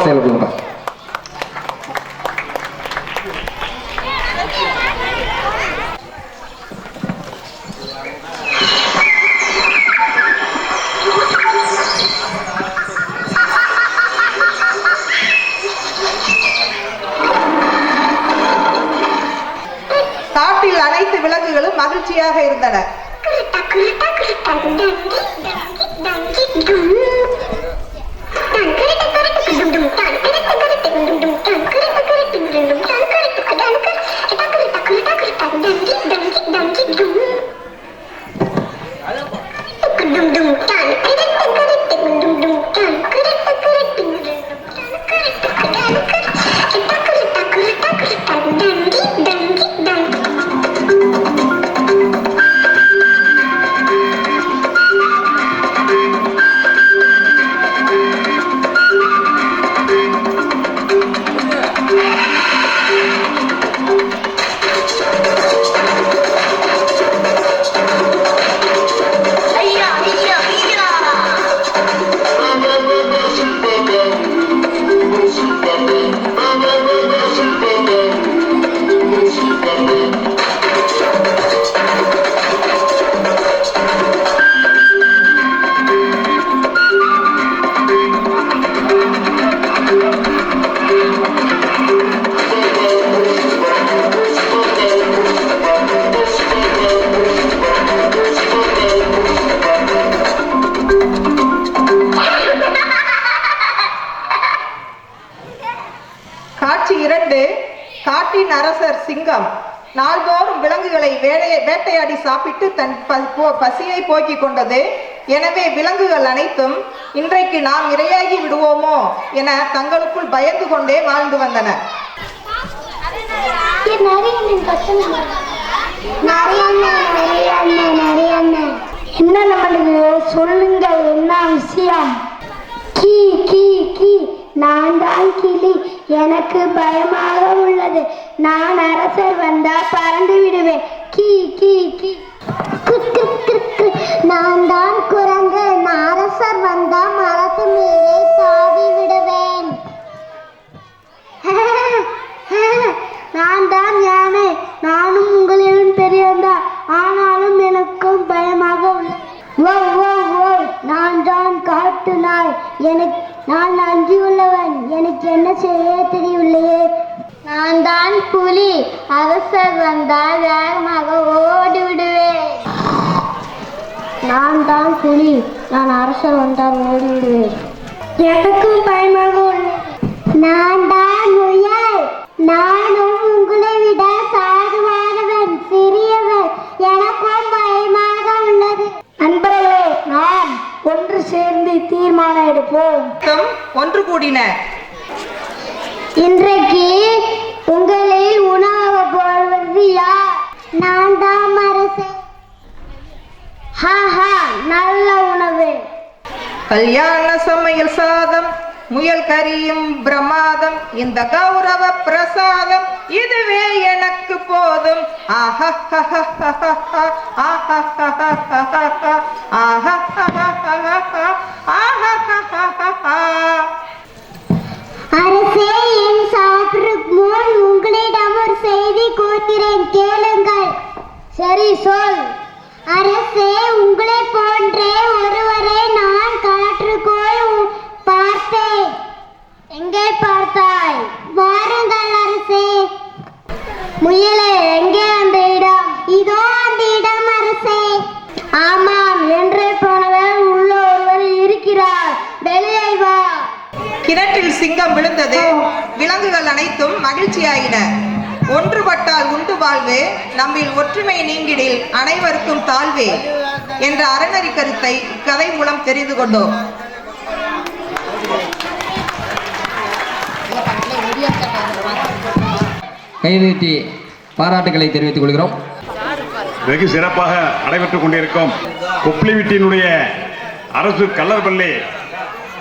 செயல்படுங்க. காட்டில் அனைத்து விலங்குகளும் மகிழ்ச்சியாக இருந்தன. காட்சி 2. காட்டின் அரசர் சிங்கம் நாள்தோறும் விலங்குகளை வேட்டையாடி சாப்பிட்டு தன் பசியை போக்கிக் கொண்டது. எனவே விலங்குகள் அனைத்தும் இன்றைக்கு நாம் இரையாகி விடுவோமோ என தங்களுக்குள் பயந்து கொண்டே வாழ்ந்து வந்தன. என்ன நம்மளுக்கு சொல்லுங்க, என்ன விஷயம்? கீ கீ கீ, நான் தான் கிளி, எனக்கு பயமாக உள்ளது. நான் அரசர் வந்தா பறந்து விடுவேன். கீ கீ கீ. நான் தான் குரங்கு, அரசர் வந்தா மரத்து மேலே தாவி விடுவேன். நான் தான் யானை, நானும் உங்களிடம் பெரியதா, ஆனாலும் எனக்கும் பயமாக உள்ளது. நான் தான் காட்டு நாய், நான் நன்றி உள்ளவன், எனக்கு என்ன செய்ய தெரியவில்லையே. நான் தான் புலி, அரசர் வந்தால் வேகமாக ஓடி விடுவேன். நான் தான் புலி, நான் அரசர் வந்தால் ஓடி விடுவேன். எனக்கும் பயமாக உள்ளது. நான் தான் முயல், நானும் உங்களை விட சாதுவானவன், சிறியவன், எனக்கும் பயமாக உள்ளது. நண்பர்களே, நாம் ஒன்று சேர்ந்து தீர்மானம் எடுப்போம். ஒன்று கூடின. இன்றைக்கு உங்களில் உணவு போடுவது யார்? நான் தான் அரசே. நல்ல உணவு. கல்யாண சமையல் சாதம், முயல் கறியும் பிரமாதம், இந்த கௌரவ பிரசாதம் இதுவே எனக்கு போதும். அரசே, என் சாப்பிடும் முன் உங்களிடம் ஒரு செய்தி கூறுகிறேன், கேளுங்கள். சரி, சொல். அரசே, உங்களை போன்றே ஒருவரை நான் காற்றுக்கோள் பார்த்தேன். எங்கே பார்த்தாய்? வாருங்கள் அரசே. முயலே, எங்கே அந்த இடம்? இதோ அந்த இடம் அரசே. ஆமாம், என்றே போனவர் உள்ள ஒருவர் இருக்கிறார், வெளியே வா. கிணற்றில் சிங்கம் விழுந்தது. விலங்குகள் அனைத்தும் மகிழ்ச்சியாயின. ஒன்றுபட்டால் உண்டு வாழ்வே, நம்மில் ஒற்றுமை நீங்கிடில் அனைவருக்கும் தாழ்வே என்ற அறநெறி கருத்தை கதை மூலம் தெரிந்து கொண்டோம். கைநீட்டி பாராட்டுகளை தெரிவித்துக் கொள்கிறோம். வெகு சிறப்பாக நடைபெற்றுக் கொண்டிருக்கும் கொப்ளிவிட்டியினுடைய அரசு கல்லர் பள்ளி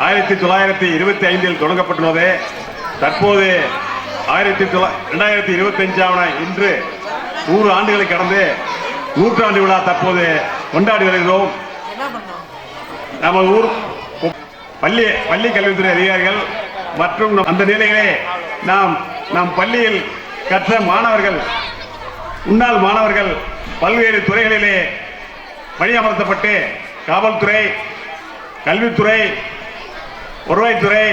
1925 தொடங்கப்பட்டுள்ளது. தற்போது 2025 இன்று 100 ஆண்டுகளை கடந்து 100ஆண்டு விழா தற்போது கொண்டாடி வருகிறோம். நமது ஊர் பள்ளி கல்வித்துறை அதிகாரிகள் மற்றும் அந்த நிலையிலே நம் பள்ளியில் கற்ற மாணவர்கள், முன்னாள் மாணவர்கள் பல்வேறு துறைகளிலே பணியமர்த்தப்பட்டு காவல்துறை, கல்வித்துறை, வருவாய்த்துறை,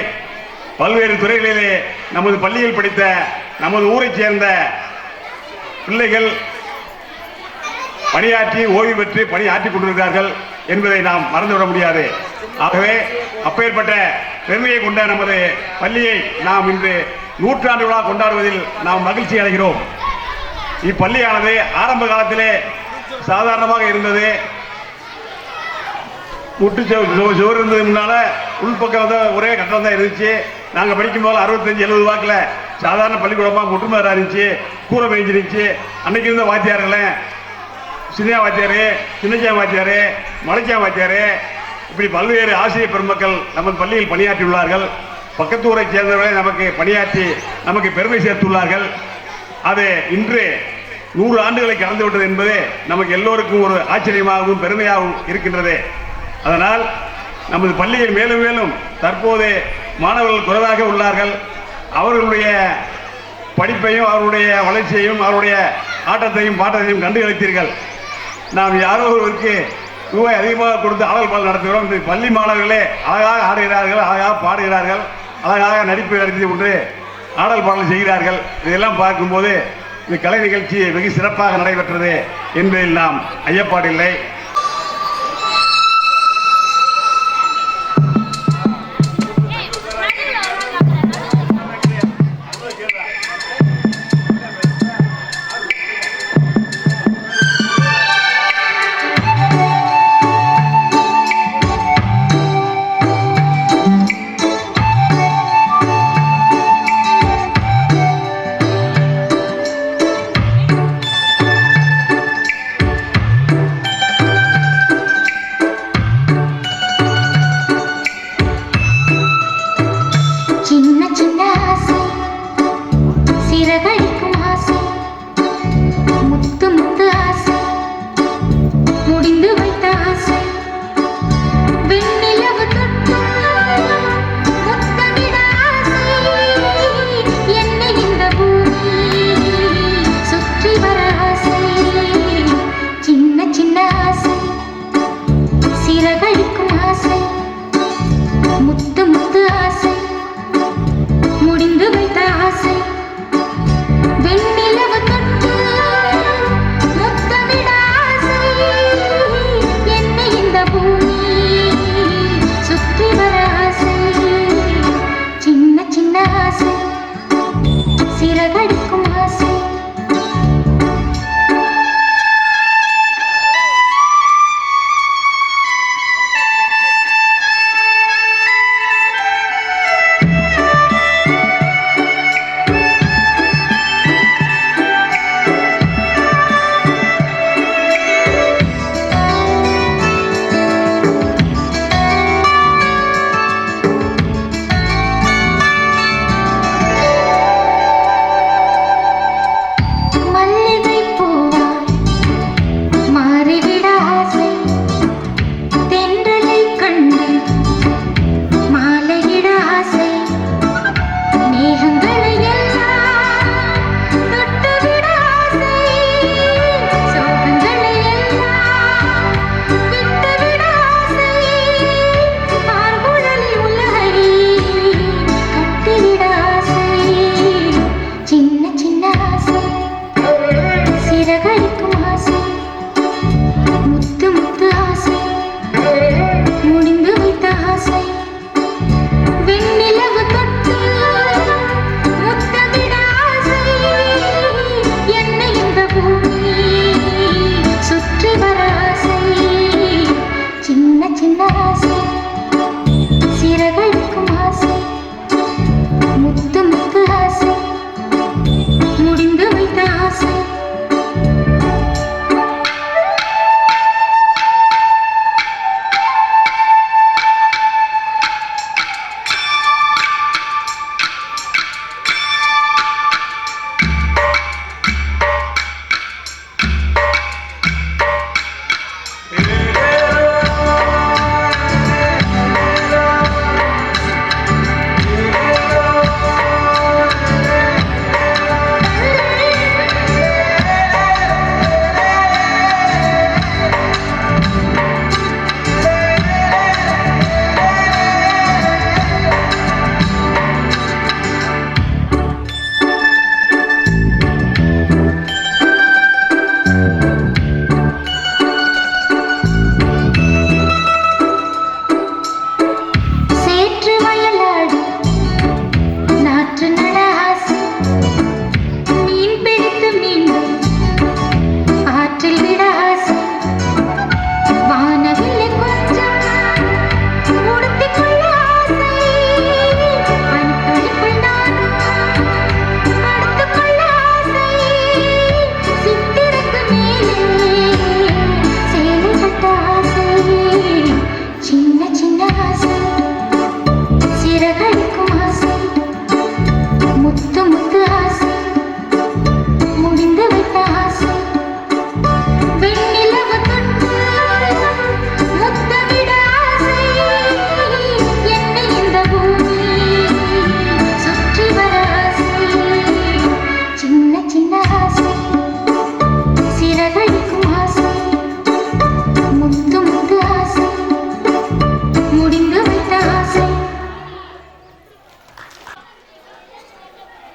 பல்வேறு துறைகளிலே நமது பள்ளியில் படித்த நமது ஊரைச் சேர்ந்த பிள்ளைகள் பணியாற்றி ஓய்வு பெற்று பணியாற்றிக் கொண்டிருக்கிறார்கள் என்பதை நாம் மறந்துவிட முடியாது. ஆகவே அப்பேற்பட்ட பெருமையை கொண்ட நமது பள்ளியை நாம் இன்று 100 ஆண்டு விழா கொண்டாடுவதில் நாம் மகிழ்ச்சி அடைகிறோம். இப்பள்ளியானது ஆரம்ப காலத்திலே சாதாரணமாக இருந்தது. முட்டு சுவர் இருந்தது. முன்னால உள்பக்கம் ஒரே கட்டடம் தான் இருந்துச்சு. நாங்கள் படிக்கும் போது 65-70 வாக்கில் சாதாரண பள்ளிக்கூடமா முட்டுமாரா இருந்துச்சு, கூரை மேய்ஞ்சிருந்துச்சு. அன்னைக்கு இருந்த வாத்தியார்கள் சின்ன வாத்தியார், சின்னச்சா வாத்தியார், மலைச்சா வாத்தியார், இப்படி பல்வேறு ஆசிரியர் பெருமக்கள் நமது பள்ளியில் பணியாற்றியுள்ளார்கள். பக்கத்து ஊரை சேர்ந்தவர்களை நமக்கு பணியாற்றி நமக்கு பெருமை சேர்த்துள்ளார்கள். அது இன்று 100 ஆண்டுகளை கடந்து விட்டது என்பது நமக்கு எல்லோருக்கும் ஒரு ஆச்சரியமாகவும் பெருமையாகவும் இருக்கின்றது. அதனால் நமது பள்ளியில் மேலும் மேலும் தற்போது மாணவர்கள் குறைவாக உள்ளார்கள். அவர்களுடைய படிப்பையும் அவருடைய வளர்ச்சியையும் அவருடைய ஆட்டத்தையும் பாட்டத்தையும் கண்டு களித்தீர்கள். நாம் யாரோ ஒருவருக்கு ரூபாய் அதிகமாக கொடுத்து ஆடல் பாடல் நடத்துகிறோம். இந்த பள்ளி மாணவர்களே அழகாக ஆடுகிறார்கள், அழகாக பாடுகிறார்கள், அழகாக நடிப்பு நடத்தி கொண்டு ஆடல் பாடல் செய்கிறார்கள். இதெல்லாம் பார்க்கும்போது இந்த கலை நிகழ்ச்சி வெகு சிறப்பாக நடைபெற்றது என்பதில் நாம் ஐயப்பாடில்லை.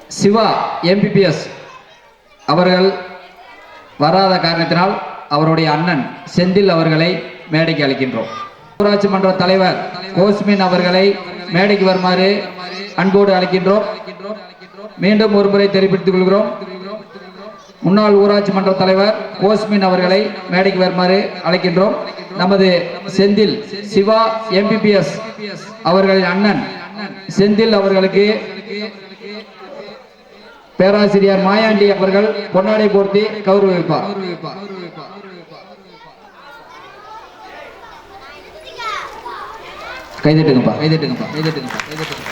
சிவா MBBS அவர்கள் வராத காரணத்தினால் அவருடைய அண்ணன் செந்தில் அவர்களை மேடைக்கு அழைக்கின்றோம். ஊராட்சி மன்ற தலைவர் கோஸ்மின் அவர்களை மேடைக்கு வருமாறு அன்போடு அழைக்கின்றோம். மீண்டும் ஒருமுறை தெரிவித்துக் கொள்கிறோம். முன்னாள் ஊராட்சி மன்ற தலைவர் கோஸ்மின் அவர்களை மேடைக்கு வருமாறு அழைக்கின்றோம். நமது செந்தில் சிவா MBBS அவர்களின் அண்ணன் செந்தில் அவர்களுக்கு பேராசிரியர் மாயாண்டி அவர்கள் பொன்னாடை போர்த்தி கௌரவிப்பார். கைதட்டுங்கப்பா, கைதட்டுங்கப்பா, கைதட்டுங்கப்பா, கைதட்டுங்க.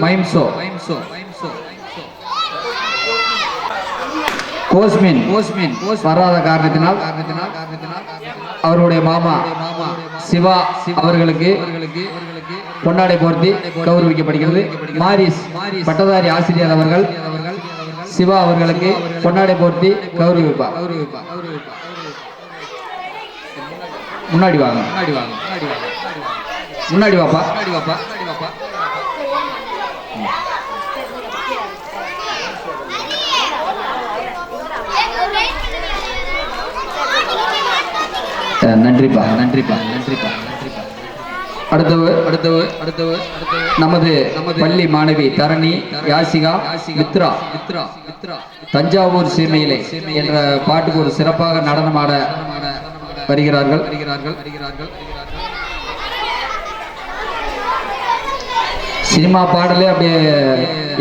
மைம்சோ கோஸ்மின் வராத காரணத்தினால் அவருடைய மாமா சிவா அவர்களுக்கு பொன்னாடை போர்த்தி கௌரவிக்கப்படுகிறது. மாரிஸ் பட்டதாரி ஆசிரியர் அவர்கள் சிவா அவர்களுக்கு பொன்னாடை போர்த்தி கௌரவிப்பார். முன்னாடி வாங்க, முன்னாடி வாப்பா. நன்றிப்பா, நன்றிப்பா, நன்றிப்பா. அடுத்தவர் நமது பள்ளி மாணவி தரணி யாசிகா மித்ரா தஞ்சாவூர் சீமையிலே என்ற பாட்டுக்கு ஒரு சிறப்பாக நடனமாட வருகிறார்கள். சினிமா பாடலே அப்படியே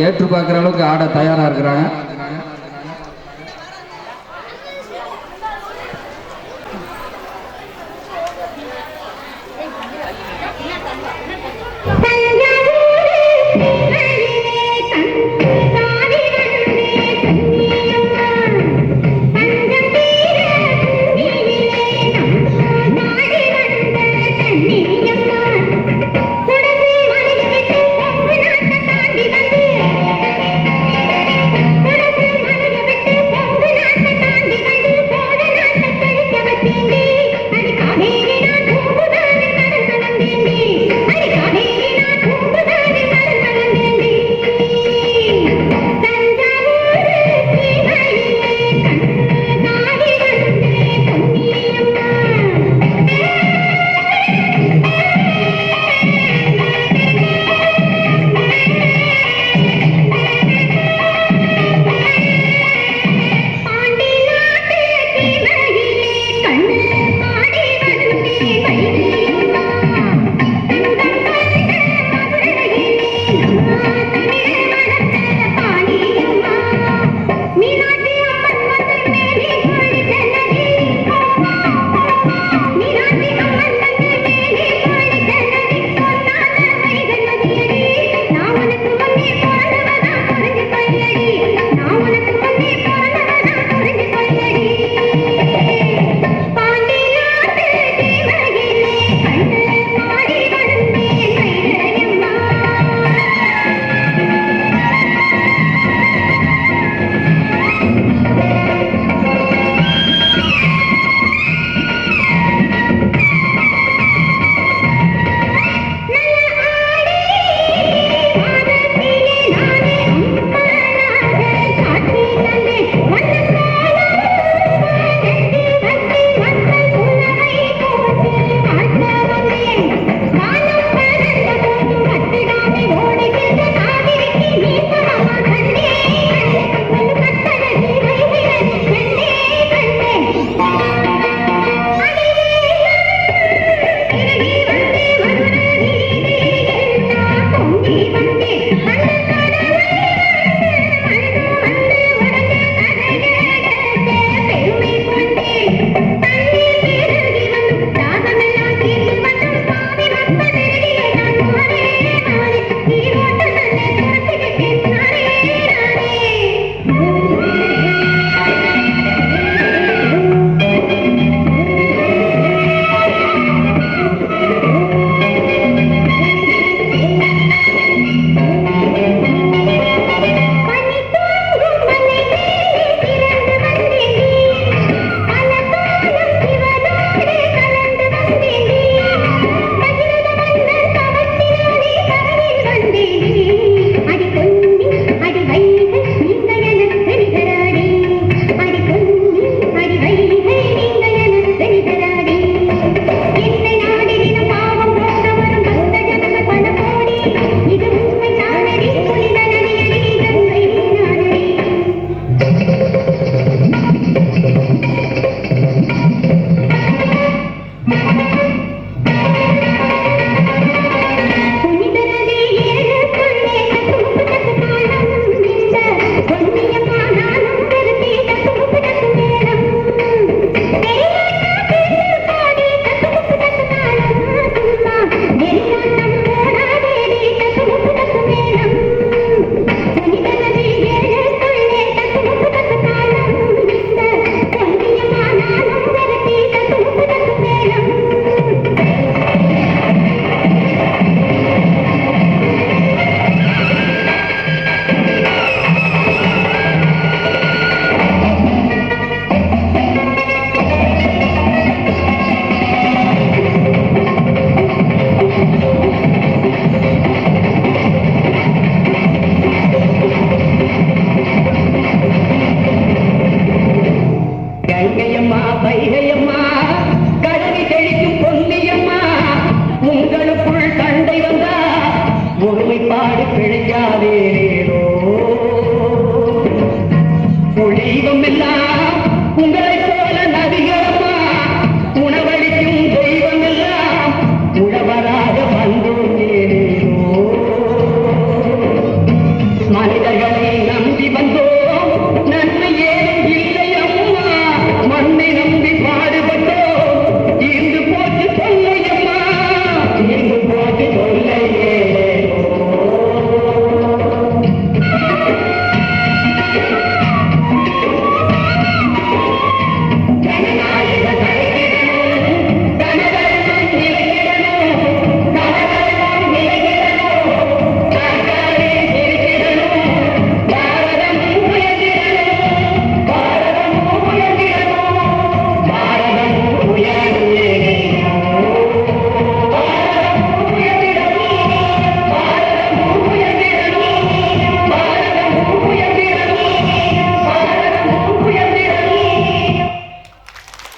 ஏற்று பார்க்குற அளவுக்கு ஆட தயாரா இருக்கிறாங்க. Thank you.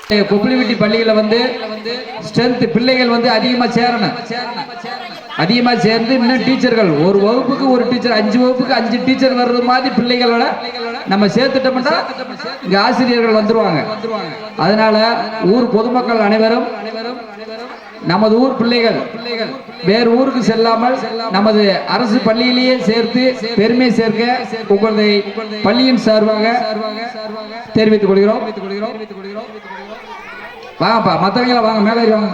கொப்புளிவெட்டி பள்ளிகளை வந்து ஸ்ட்ரென்த் பிள்ளைகள் வந்து அதிகமா சேரணும். அதிகமா சேர்ந்து இன்னும் டீச்சர்கள் ஒரு வகுப்புக்கு ஒரு டீச்சர் 5 வகுப்புக்கு 5 டீச்சர் வர்றது மாதிரி பிள்ளைகளோட நம்ம சேர்த்துட்டோம்னா இங்க ஆசிரியர்கள் வந்துருவாங்க. அதனால ஊர் பொதுமக்கள் அனைவரும் நமது ஊர் பிள்ளைகள் வேறு ஊருக்கு செல்லாமல் நமது அரசு பள்ளியிலேயே சேர்த்து பெருமை சேர்க்க உங்களது பள்ளியின் சார்பாக தெரிவித்துக் கொள்கிறோம். வாங்கப்பா, மற்றவங்கள வாங்க, மேலே வாங்க.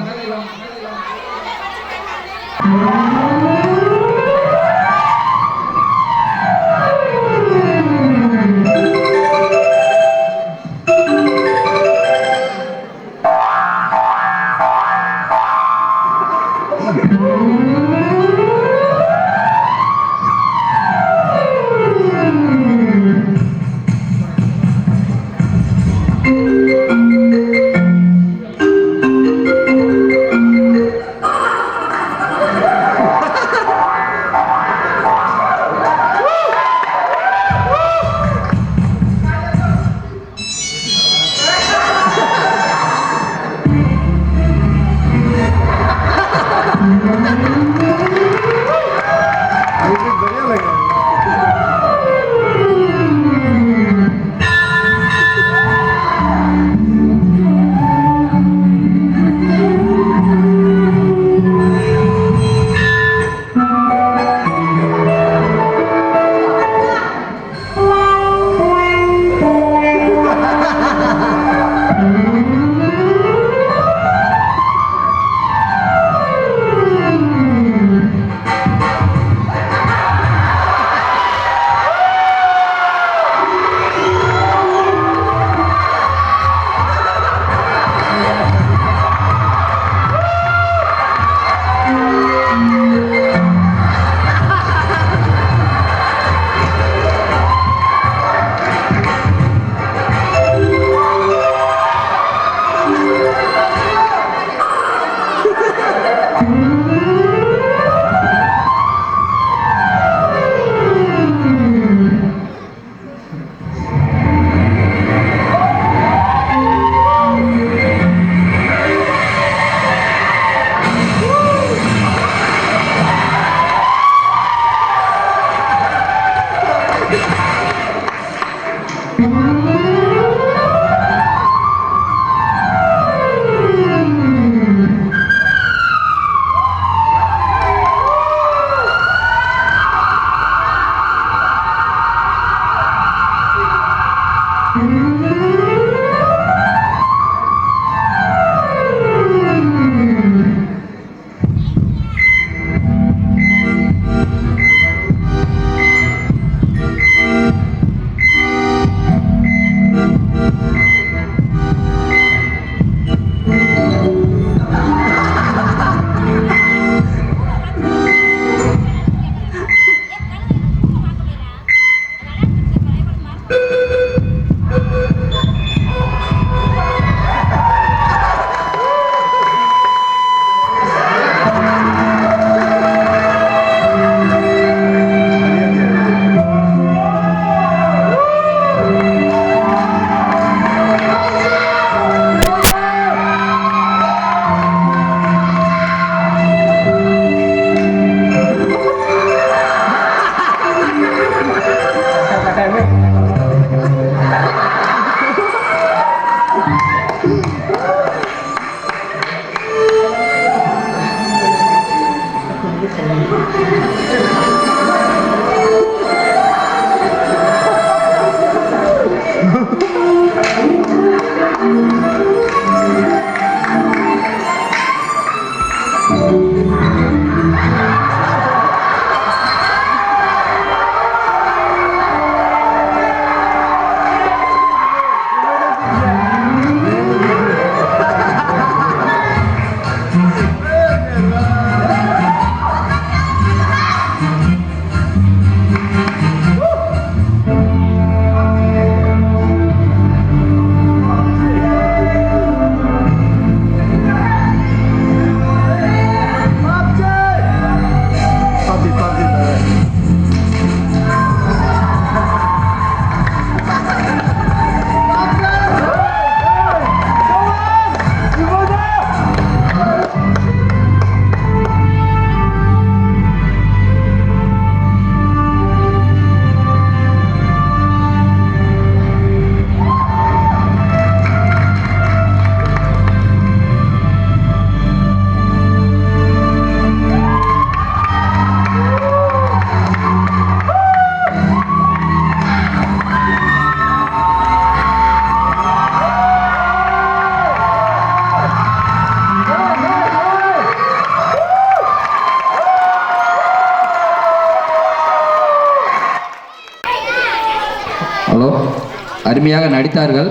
அருமையாக நடித்தார்கள்.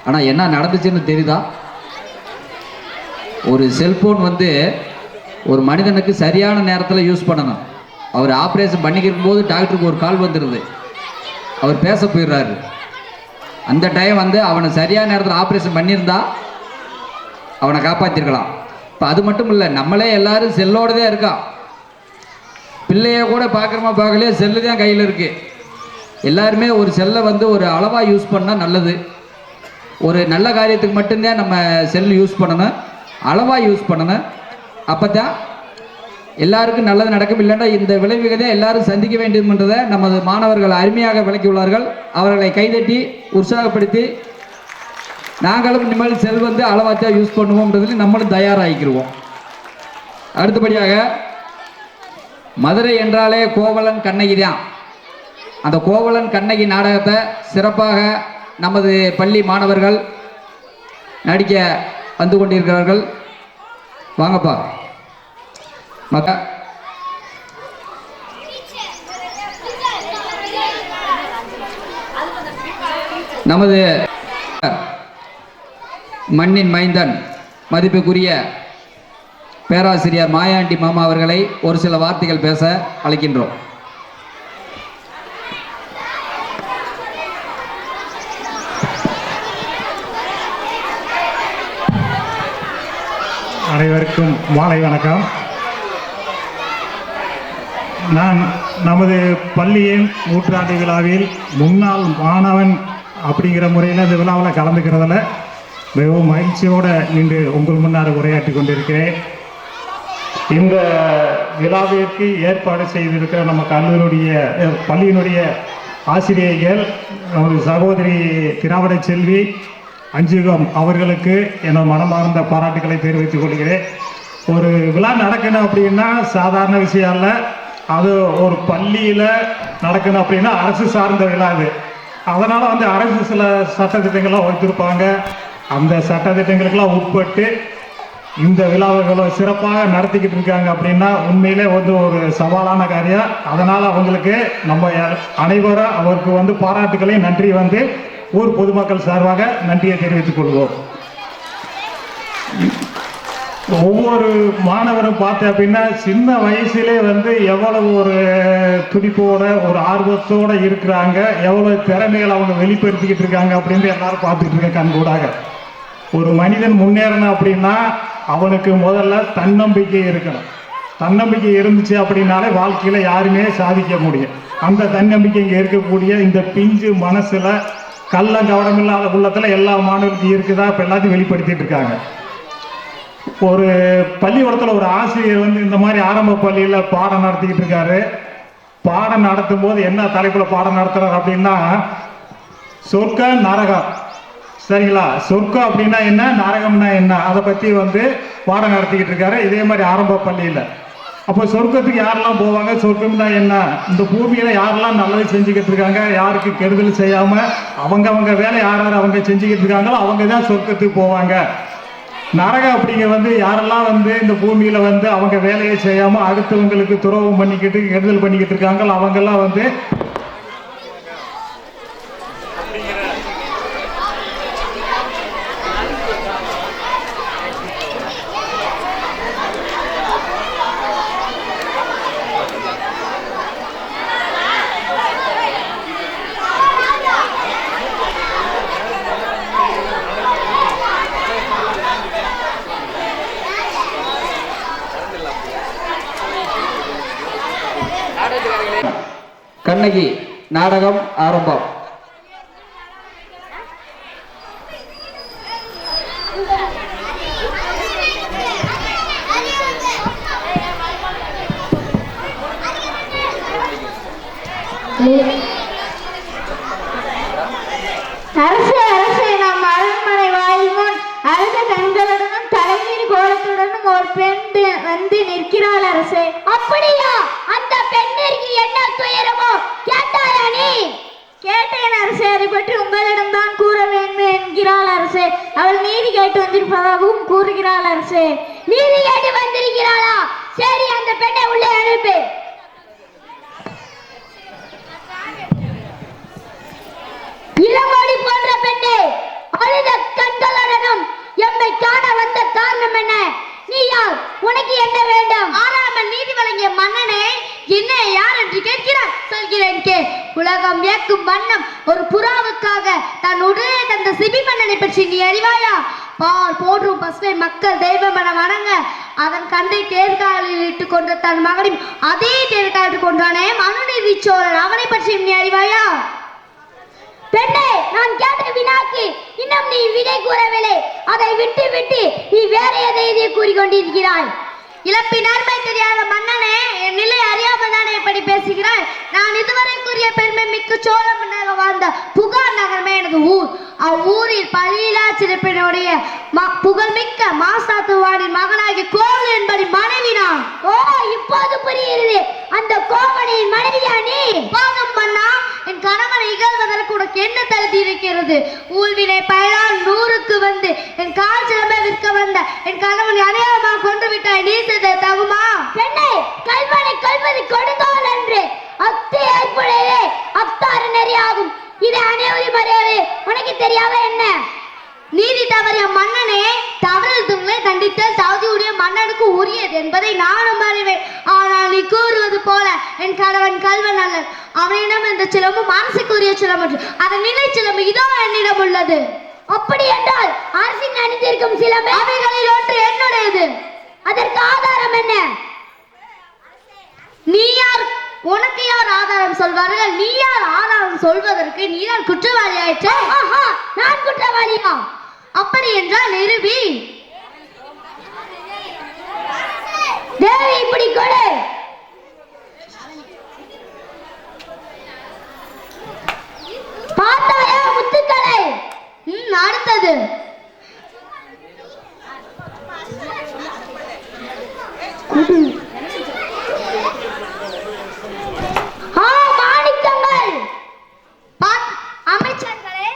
ஆனால் என்ன நடந்துச்சுன்னு தெரியுதா? ஒரு செல்போன் வந்து ஒரு மனிதனுக்கு சரியான நேரத்தில் யூஸ் பண்ணணும். அவர் ஆப்ரேஷன் பண்ணிக்கிருக்கும் போது டாக்டருக்கு ஒரு கால் வந்துடுது, அவர் பேச போயிடுறாரு. அந்த டைம் வந்து அவனை சரியான நேரத்தில் ஆப்ரேஷன் பண்ணியிருந்தா அவனை காப்பாற்றிருக்கலாம். இப்போ அது மட்டும் இல்லை, நம்மளே எல்லாரும் செல்லோடு தான் இருக்கான். பிள்ளைய கூட பார்க்குறோமா பார்க்கலையே, செல்லு தான் கையில் இருக்குது. எல்லாருமே ஒரு செல்லை வந்து ஒரு அளவாக யூஸ் பண்ணால் நல்லது. ஒரு நல்ல காரியத்துக்கு மட்டும்தான் நம்ம செல் யூஸ் பண்ணணும், அளவாக யூஸ் பண்ணணும். அப்போ தான் எல்லாருக்கும் நல்லது நடக்கும். இல்லைன்னா இந்த விளைவுகளை எல்லாரும் சந்திக்க வேண்டியதுன்றதை நமது மாணவர்கள் அருமையாக விளக்கியுள்ளார்கள். அவர்களை கைதட்டி உற்சாகப்படுத்தி நாங்களும் இனிமேல் செல் வந்து அளவாச்சா யூஸ் பண்ணுவோம்ன்றதுல நம்மளும் தயாராகிக்கிடுவோம். அடுத்தபடியாக மதுரை என்றாலே கோவலன் கண்ணகி தான். அந்த கோவலன் கண்ணகி நாடகத்தை சிறப்பாக நமது பள்ளி மாணவர்கள் நடிக்க வந்து கொண்டிருக்கிறார்கள். வாங்கப்பா நமது மண்ணின் மைந்தன் மதிப்புக்குரிய பேராசிரியர் மாயாண்டி மாமா அவர்களை ஒரு சில வார்த்தைகள் பேச அழைக்கின்றோம். அனைவருக்கும் மாலை வணக்கம். நான் நமது பள்ளியின் நூற்றாண்டு விழாவில் முன்னாள் மாணவன் அப்படிங்கிற முறையில் இந்த விழாவில் கலந்துக்கிறதுல மிகவும் மகிழ்ச்சியோடு நின்று உங்கள் முன்னால் உரையாற்றி கொண்டிருக்கிறேன். இந்த விழாவிற்கு ஏற்பாடு செய்திருக்கிற நம்ம பள்ளியினுடைய ஆசிரியர்கள் நமது சகோதரி திராவிட செல்வி அஞ்சுகம் அவர்களுக்கு எனது மனமார்ந்த பாராட்டுக்களை தெரிவித்துக் கொள்கிறேன். ஒரு விழா நடக்கணும் அப்படின்னா சாதாரண விஷயம் இல்லை. அது ஒரு பள்ளியில் நடக்கணும் அப்படின்னா அரசு சார்ந்த விழா அது. அதனால் வந்து அரசு சில சட்டத்திட்டங்கள்லாம் வகுத்திருப்பாங்க. அந்த சட்டத்திட்டங்களுக்கெல்லாம் உட்பட்டு இந்த விழாவுகளை சிறப்பாக நடத்திக்கிட்டு இருக்காங்க அப்படின்னா உண்மையிலே வந்து ஒரு சவாலான காரியம். அதனால் அவங்களுக்கு நம்ம அனைவரும் அவருக்கு வந்து பாராட்டுக்களையும் நன்றி வந்து ஊர் பொதுமக்கள் சார்பாக நன்றியை தெரிவித்துக் கொள்வோம். ஒவ்வொரு மாணவரும் பார்த்தேன் அப்படின்னா சின்ன வயசுலே வந்து எவ்வளவு ஒரு துடிப்போட ஒரு ஆர்வத்தோடு இருக்கிறாங்க, எவ்வளவு திறமைகள் அவங்க வெளிப்படுத்திக்கிட்டு இருக்காங்க அப்படின்னு எல்லாரும் பார்த்துட்டு இருக்க கண்கூடாக. ஒரு மனிதன் முன்னேறணும் அப்படின்னா அவனுக்கு முதல்ல தன்னம்பிக்கை இருக்கணும். தன்னம்பிக்கை இருந்துச்சு அப்படின்னாலே வாழ்க்கையில் யாருமே சாதிக்க முடியும். அந்த தன்னம்பிக்கை இங்கே இருக்கக்கூடிய இந்த பிஞ்சு மனசில் கள்ள கவனம் இல்லாத உள்ளத்தில் எல்லா மாணவர்களுக்கும் இருக்குதா இப்போ எல்லாத்தையும் வெளிப்படுத்திட்டு இருக்காங்க. ஒரு பள்ளிக்கூடத்தில் ஒரு ஆசிரியர் வந்து இந்த மாதிரி ஆரம்ப பள்ளியில் பாடம் நடத்திக்கிட்டு இருக்காரு. பாடம் நடத்தும் போது என்ன தலைப்பில் பாடம் நடத்துறாரு அப்படின்னா சொர்க்கம் நரகம். சரிங்களா? சொர்க்கம் அப்படின்னா என்ன, நரகம்னா என்ன, அதை பற்றி வந்து பாடம் நடத்திக்கிட்டு இருக்காரு. இதே மாதிரி ஆரம்ப பள்ளியில் அப்போ சொர்க்கத்துக்கு யாரெல்லாம் போவாங்க, சொர்க்கம் தான் என்ன, இந்த பூமியில் யாரெல்லாம் நல்லது செஞ்சுக்கிட்டு இருக்காங்க, யாருக்கு கெடுதல் செய்யாமல் அவங்க வேலை யார் அவங்க செஞ்சுக்கிட்டு இருக்காங்களோ அவங்க தான் சொர்க்கத்துக்கு போவாங்க. நரகம் அப்படிங்க வந்து யாரெல்லாம் வந்து இந்த பூமியில் வந்து அவங்க வேலையை செய்யாமல் அடுத்தவங்களுக்கு துரோகம் பண்ணிக்கிட்டு கெடுதல் பண்ணிக்கிட்டு இருக்காங்களோ அவங்கெல்லாம் வந்து கண்ணகி நாடகம் ஆரம்பம். அரசே அரசே, நம் அரண்மனை வாயில் முன் அரச கண்களுடனும் தலைமீறி கோலத்துடனும் ஒரு பெண் வந்து நிற்கிறாள் அரசே. அப்படியா? அந்த பெண்ணிற்கு என்ன துயரமோ கேட்டாயா நீ? கேட்டேன் அரசே, அதை பற்றி உங்களிடம் தான் கூற வேண்டும் என்கிறாள் அரசே. அவள் நீதி கேட்டு வந்திருப்பதாகவும் கூறுகிறாள் அரசே. நீதி கேட்டு வந்திருக்கிறாளா? சரி, அந்த பெண்ணை உள்ளே அனுப்பு. இளங்கோடி போன்ற கே உலகம் வியக்கும் வண்ணம் ஒரு புறாவுக்காக தன் உடலை தந்த சிபி மன்னனை பற்றி நீ அறிவாயா? பால் போற்றும் பசுவை மக்கள் தெய்வமென வணங்க அதன் கண்டை தேர்காலில் இட்டு கொன்ற தன் மகனையும் அதே தேர்காலிட்டு கொண்டானே மனுநீதி சோழன், அவனை பற்றி நீ அறிவாயா? பெண்ணே, நான் கேட்ட வினாக்கு இன்னும் நீ விடை கூறவில்லை. அதை விட்டு விட்டு நீ வேற எதை கூறிக்கொண்டிருக்கிறாய். இழப்பின் அருமை தெரியாத மன்னனே, என் நிலை அறியாமல் தானே இப்படி பேசுகிறாய்? நான் இதுவரை கூறிய பெருமை மிக்க சோழ மன்னராக வாழ்ந்த புகார் நகரமே எனது ஊர். அவ்வூரில் பழியிலா சிறப்பினுடைய புகழ்மிக்க மாசாத்துவானின் மகனாகி கோவலன் என்படி மனைவி நான். ஓ, இப்போது புரிகிறது. அந்த கோவலனின் மனைவியா நீ? போதும் மன்னா, என் கணவனை இகழ்வதற்கு உனக்கு என்ன தகுதி இருக்கிறது? ஊழ்வினை பயனால் 100க்கு வந்து என் கால் சிலம்பை விற்க வந்த என் கணவனை அநியாயமாக கொண்டு விட்டாய். நீ செய்த தகுமா? பெண்ணை, கல்வனை கொள்வது கொடுங்கோல் என்று அத்து ஏற்புடையதே அத்தாறு நெறியாகும். இது அனைவரும் மரியாதை உனக்கு தெரியாத என்ன? நீதி தவறிய மன்னனே, தவறுகளை தண்டித்தல் தகுதியுடைய மன்னனுக்கு உரியது என்பதை நானும் அறிவேன். ஆனால் நீ கூறுவது போல என் கணவன் கல்வன் அல்லன். அவனிடம் இந்த சிலம்பு மனசுக்குரிய சிலம்பு, அதன் நிலை சிலம்பு இதோ என்னிடம் உள்ளது. அப்படி என்றால் அரசின் அணிந்திருக்கும் சிலம்பு அவைகளில் ஒன்று என்னுடையது. அதற்கு ஆதாரம் என்ன? நீ யார்? உனக்கு யார் ஆதாரம் சொல்வார்கள்? நீ யார் ஆதாரம் சொல்வதற்கு? நீதான் குற்றவாளி ஆயிற்று. நான் குற்றவாளியா? அப்படி என்றால் நிரூபி. தேவி, இப்படி கொடு. பார்த்தாயா முத்துக்களை? அடுத்தது மாணிக்கங்கள். அமைச்சர்களே,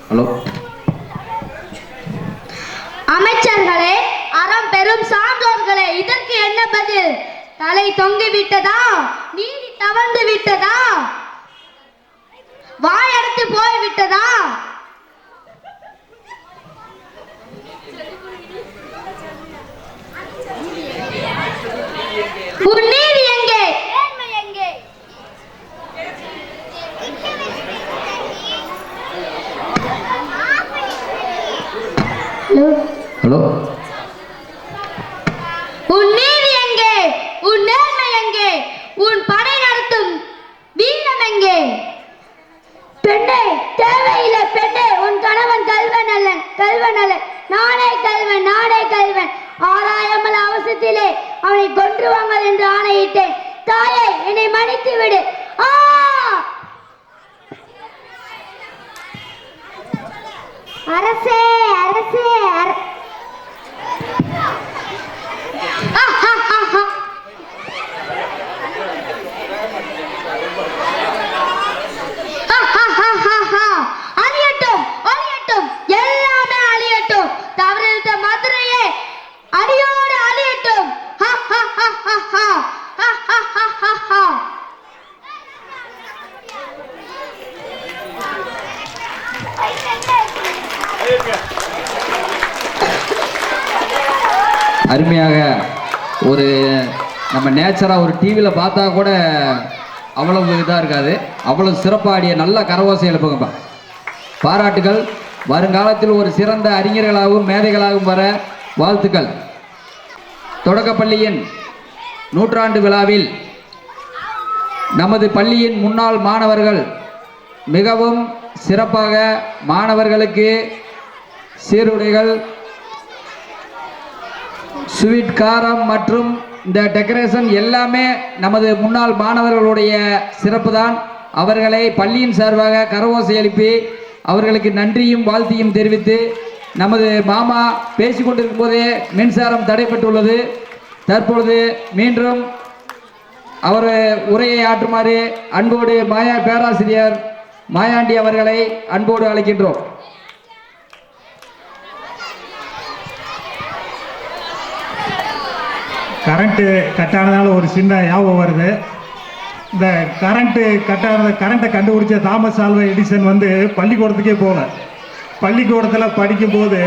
ஹலோ அமைச்சர்களே, அறம் பெரும் சான்றோர்களே, இதற்கு என்ன பதில்? தலை தொங்கி விட்டதா? நீதி தவழ்ந்து விட்டதா? வாயெடுத்து போய் விட்டதா? உன் நீதி எங்கே? நேர்மை எங்கே? ஹலோ உன் நீதி எங்கே? உன் நேர்மை எங்கே? உன் படை நடத்தும் வீரம் எங்கே? பெண்ணே, தேவையில்லை. பெண்ணே, உன் கணவன் கல்வன் அல்லன், கல்வன் அல்லன். நானே கல்வன், நானே கல்வன். ஆராயாமல் அவசரத்திலே அவனை கொன்றுவாங்கள் என்று ஆணையிட்டேன். தாயே, என்னை மன்னித்து விடு. அரசே, அரசே, அழியட்டும், அழியட்டும், எல்லாமே அழியட்டும். தவறித்த மதுரையே அடியோடு அழியட்டும். அருமையாக ஒரு நம்ம நேச்சராக ஒரு டிவியில் பார்த்தா கூட அவ்வளவு இதாக இருக்காது. அவ்வளவு சிறப்பாடிய நல்ல கரவோசை எழுப்புங்கப்பா. பாராட்டுகள். வருங்காலத்தில் ஒரு சிறந்த அறிஞர்களாகவும் மேதைகளாகவும் வர வாழ்த்துக்கள். தொடக்கப்பள்ளியின் 100ஆண்டு விழாவில் நமது பள்ளியின் முன்னாள் மாணவர்கள் மிகவும் சிறப்பாக மாணவர்களுக்கு சீருடைகள், ஸ்வீட், காரம் மற்றும் இந்த டெக்கரேஷன் எல்லாமே நமது முன்னாள் மாணவர்களுடைய சிறப்பு தான். அவர்களை பள்ளியின் சார்பாக கரவோசை எழுப்பி அவர்களுக்கு நன்றியும் வாழ்த்தியும் தெரிவித்து, நமது மாமா பேசிக்கொண்டிருக்கும் போதே மின்சாரம் தடைப்பட்டுள்ளது. தற்பொழுது மீண்டும் அவர் உரையை ஆற்றுமாறு அன்போடு பேராசிரியர் மாயாண்டி அவர்களை அன்போடு அழைக்கின்றோம். கரண்ட்டு கட்டானதால ஒரு சின்ன ஞாபகம் வருது. இந்த கரண்ட்டை கண்டுபிடிச்ச தாமஸ் ஆல்வா எடிசன் வந்து பள்ளிக்கூடத்துக்கே போகல. பள்ளிக்கூடத்தில் படிக்கும்போது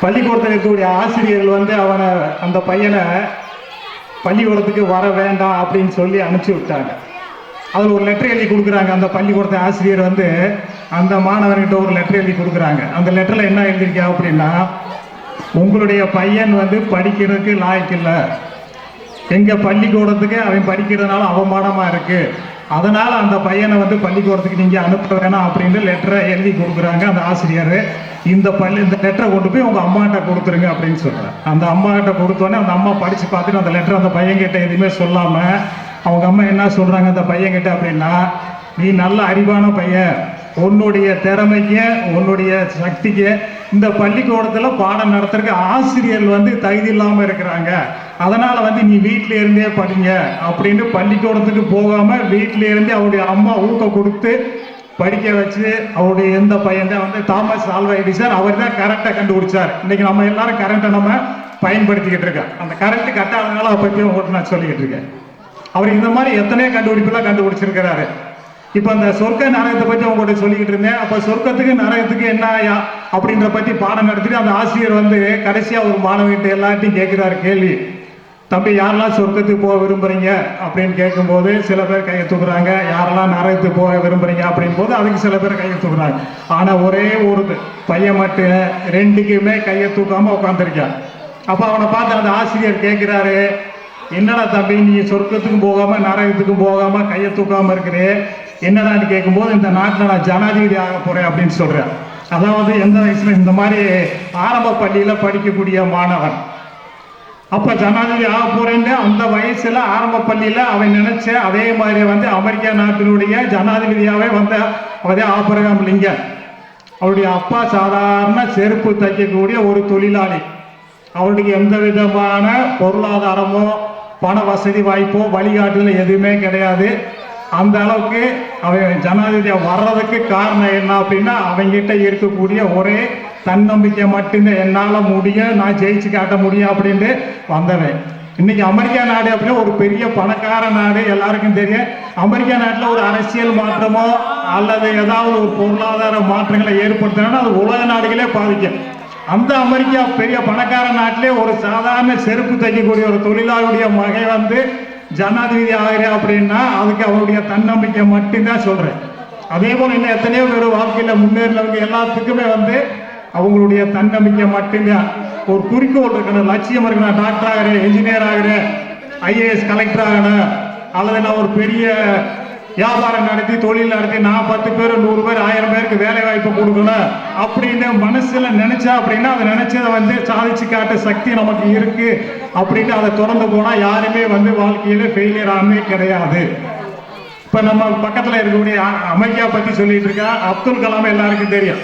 பள்ளிக்கூடத்தில் இருக்கக்கூடிய ஆசிரியர்கள் வந்து அவனை அந்த பையனை பள்ளிக்கூடத்துக்கு வர வேண்டாம் அப்படின்னு சொல்லி அனுப்பிச்சி விட்டாங்க. அதில் ஒரு லெட்டர் எழுதி கொடுக்குறாங்க. அந்த பள்ளிக்கூடத்து ஆசிரியர் வந்து அந்த மாணவர்கிட்ட ஒரு லெட்டர் எழுதி கொடுக்குறாங்க. அந்த லெட்டரில் என்ன எழுதியிருக்கா அப்படின்னா, உங்களுடைய பையன் வந்து படிக்கிறதுக்கு லாய்க்கில்லை, எங்கள் பள்ளிக்கூடத்துக்கு அவன் படிக்கிறதுனால அவமானமாக இருக்குது, அதனால் அந்த பையனை வந்து பள்ளிக்கூடத்துக்கு நீங்கள் அனுப்ப வேணாம் அப்படின்னு லெட்டரை எழுதி கொடுக்குறாங்க அந்த ஆசிரியர். இந்த லெட்டரை கொண்டு போய் உங்கள் அம்மாகிட்ட கொடுத்துருங்க அப்படின்னு சொல்கிறேன். அந்த அம்மாகிட்ட கொடுத்தோன்னே அந்த அம்மா படித்து பார்த்துட்டு அந்த லெட்டரை அந்த பையன்கிட்ட எதுவுமே சொல்லாமல் அவங்க அம்மா என்ன சொல்கிறாங்க அந்த பையன்கிட்ட அப்படின்னா, நீ நல்ல அறிவான பையன், உன்னுடைய திறமைக்கு உன்னுடைய சக்திக்கு இந்த பள்ளிக்கூடத்தில் பாடம் நடத்துறதுக்கு ஆசிரியர்கள் வந்து தகுதி இல்லாமல் இருக்கிறாங்க, அதனால் வந்து நீ வீட்டில இருந்தே படிங்க அப்படின்னு பள்ளிக்கூடத்துக்கு போகாமல் வீட்டில இருந்தே அவருடைய அம்மா ஊக்கம் கொடுத்து படிக்க வச்சு அவருடைய எந்த பையன் தான் வந்து தாமஸ் ஆல்வா எடிசன் அவர் தான் கரண்ட்டை கண்டுபிடிச்சார். இன்னைக்கு நம்ம எல்லாரும் கரண்ட்டை நம்ம பயன்படுத்திக்கிட்டு இருக்கோம். அந்த கரண்ட் கட்டாதனால அதை பற்றி உங்களுக்கு நான் சொல்லிக்கிட்டு இருக்கேன். அவர் இந்த மாதிரி எத்தனையோ கண்டுபிடிப்புலாம் கண்டுபிடிச்சிருக்கிறாரு. இப்போ அந்த சொர்க்க நரகத்தை பற்றி உங்கள்கிட்ட சொல்லிக்கிட்டு இருந்தேன். அப்போ சொர்க்கத்துக்கு நரகத்துக்கு என்ன அப்படின்ற பற்றி பாடம் நடத்திட்டு அந்த ஆசிரியர் வந்து கடைசியாக ஒரு மாணவர்கிட்ட எல்லாத்தையும் கேட்குறாரு கேள்வி, தம்பி யாரெல்லாம் சொர்க்கத்துக்கு போக விரும்புகிறீங்க அப்படின்னு கேட்கும்போது சில பேர் கையை தூக்குறாங்க, யாரெல்லாம் நரகத்துக்கு போக விரும்புகிறீங்க அப்படின் போது அதுக்கு சில பேர் கையை தூக்குறாங்க. ஆனால் ஒரே ஒரு பையன் மட்டும் ரெண்டுக்குமே கையை தூக்காமல் உட்காந்துருக்கான். அப்போ அவனை பார்த்து அந்த ஆசிரியர் கேட்குறாரு, என்னடா தம்பி நீ சொர்க்கத்துக்கும் போகாமல் நரகத்துக்கும் போகாமல் கையை தூக்காமல் இருக்கிறே என்னடான்னு கேட்கும்போது, இந்த நாட்டில் நான் ஜனாதிபதி ஆக போகிறேன் அப்படின்னு சொல்கிறேன். அதாவது எந்த வயசில் இந்த மாதிரி ஆரம்ப பள்ளியில் படிக்கக்கூடிய மாணவன் அப்போ ஜனாதிபதி ஆக போகிறேன்னு அந்த வயசில் ஆரம்ப பள்ளியில் அவன் நினச்ச அதே மாதிரி வந்து அமெரிக்கா நாட்டினுடைய ஜனாதிபதியாகவே வந்த அதே ஆபிரகாம் லிங்கன். அவருடைய அப்பா சாதாரண செருப்பு தைக்கக்கூடிய ஒரு தொழிலாளி. அவருடைய எந்த விதமான பொருளாதாரமோ பண வசதி வாய்ப்போ வழிகாட்டுதல் எதுவுமே கிடையாது. அந்த அளவுக்கு அவன் ஜனாதிபதியாக வர்றதுக்கு காரணம் என்ன அப்படின்னா, அவங்ககிட்ட இருக்கக்கூடிய ஒரே தன்னம்பிக்கை மட்டும்தான், என்னால் முடியும், நான் ஜெயிச்சு காட்ட முடியும் அப்படின்ட்டு வந்தவன். இன்னைக்கு அமெரிக்கா நாடு அப்படின்னா ஒரு பெரிய பணக்கார நாடு, எல்லாருக்கும் தெரியும். அமெரிக்கா நாட்டில் ஒரு அரசியல் மாற்றமோ அல்லது ஏதாவது ஒரு பொருளாதார மாற்றங்களை ஏற்படுத்தினா அது உலக நாடுகளே பாதிக்கும். அந்த அமெரிக்கா பெரிய பணக்கார நாட்டிலே ஒரு சாதாரண செருப்பு தைக்கக்கூடிய ஒரு தொழிலாளியுடைய மகை வந்து ஜனாதிபதி ஆகிறேன் அப்படின்னா அதுக்கு அவருடைய தன்னம்பிக்கை மட்டும்தான் சொல்றேன். அதே போல இன்னும் எத்தனையோ பேர் வாழ்க்கையில முன்னேறினவங்க எல்லாத்துக்குமே வந்து அவங்களுடைய தன்னம்பிக்கை மட்டும்தான். ஒரு குறிக்கோள் இருக்கணும், லட்சியம் இருக்கணும். டாக்டர் ஆகிறேன், என்ஜினியர் ஆகிறேன், IAS கலெக்டர் ஆகணும், அல்லது நான் ஒரு பெரிய வியாபாரம் நடத்தி தொழில் நடத்தி நான் 10 பேர் 100 பேர் 1000 பேருக்கு வேலை வாய்ப்பு கொடுக்கணும் அப்படின்னு மனசுல நினைச்சா அப்படின்னா அதை நினைச்சதை வந்து சாதிச்சு காட்ட சக்தி நமக்கு இருக்கு அப்படின்னு அதை தொடர்ந்து போனா யாருமே வந்து வாழ்க்கையில ஃபெயிலியர் ஆனே கிடையாது. இப்ப நம்ம பக்கத்துல இருக்கக்கூடிய அமெரிக்கா பத்தி சொல்லிட்டு இருக்கா அப்துல் கலாம் எல்லாருக்கும் தெரியும்.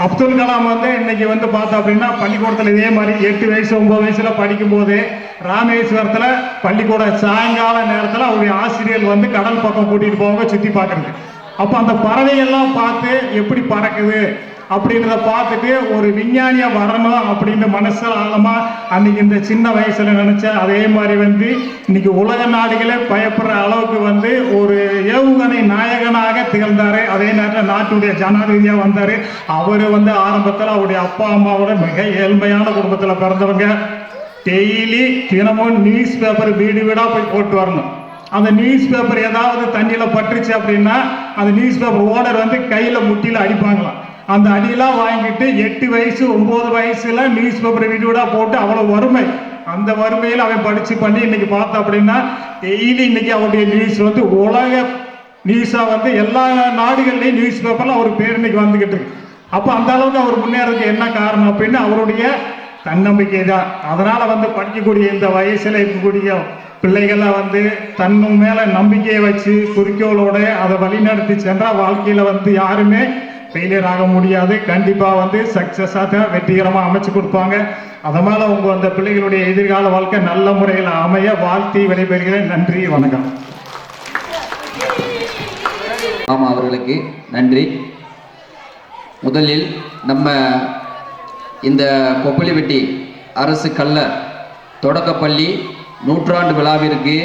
அப்துல் கலாம் வந்து இன்னைக்கு வந்து பார்த்தோம் அப்படின்னா பள்ளிக்கூடத்தில் இதே மாதிரி 8 வயசு 9 வயசுல படிக்கும் போது ராமேஸ்வரத்துல பள்ளிக்கூட சாயங்கால நேரத்தில் அவருடைய ஆசிரியர் வந்து கடல் பக்கம் கூட்டிட்டு போவாங்க சுத்தி பார்க்கறது. அப்போ அந்த பறவைகள்லாம் பார்த்து எப்படி பறக்குது அப்படின்றத பார்த்துட்டு ஒரு விஞ்ஞானியா வரணும் அப்படின்னு மனசுல ஆழமா அன்னைக்கு இந்த சின்ன வயசுல நினைச்ச அதே மாதிரி வந்து இன்னைக்கு உலக நாடுகளே பயப்படுற அளவுக்கு வந்து ஒரு ஏவுகணை நாயகனாக திகழ்ந்தாரு. அதே நேரத்தில் நாட்டுடைய ஜனாதிபதியா வந்தாரு. அவரு வந்து ஆரம்பத்தில் அவருடைய அப்பா அம்மாவோட மிக ஏழ்மையான குடும்பத்துல பிறந்தவங்க. டெய்லி தினமும் நியூஸ் பேப்பர் வீடு வீடா போய் போட்டு வரணும். அந்த நியூஸ் பேப்பர் ஏதாவது தண்ணியில பட்டுருச்சு அப்படின்னா அந்த நியூஸ் பேப்பர் ஓனர் வந்து கையில முட்டியில அடிப்பாங்களாம். அந்த அடியெல்லாம் வாங்கிட்டு 8 வயசு 9 வயசுல நியூஸ் பேப்பரை வீடு வீடா போட்டு அவ்வளவு வறுமை. அந்த வறுமையில் அவன் படிச்சு பண்ணி இன்னைக்கு பார்த்தோம் அப்படின்னா டெய்லி இன்னைக்கு அவருடைய நியூஸ் வந்து உலக நியூஸா வந்து எல்லா நாடுகள்லையும் நியூஸ் பேப்பர்ல அவர் பேர் இன்னைக்கு வந்துகிட்டு இருக்கு. அப்போ அந்த அளவுக்கு அவர் முன்னேறதுக்கு என்ன காரணம் அப்படின்னு அவருடைய தன்னம்பிக்கை தான். அதனால வந்து படிக்கக்கூடிய இந்த வயசுல இருக்கக்கூடிய பிள்ளைகளை வந்து தன்னும் மேல நம்பிக்கையை வச்சு குறிக்கோளோட அதை வழிநடத்தி சென்றா வாழ்க்கையில வந்து யாருமே ஃபெயிலியர் ஆக முடியாது. கண்டிப்பா வந்து சக்சஸா தான் வெற்றிகரமா அமைச்சு கொடுப்பாங்க. அதனால உங்க அந்த பிள்ளைகளுடைய எதிர்கால வாழ்க்கை நல்ல முறையில் அமைய வாழ்த்தி விடைபெறுகிறேன். நன்றி, வணக்கம். ஆமா, அவர்களுக்கு நன்றி. முதலில் நம்ம இந்த கொப்பளிவெட்டி அரசு கல்ல தொடக்கப்பள்ளி 100ஆண்டு விழாவிற்கு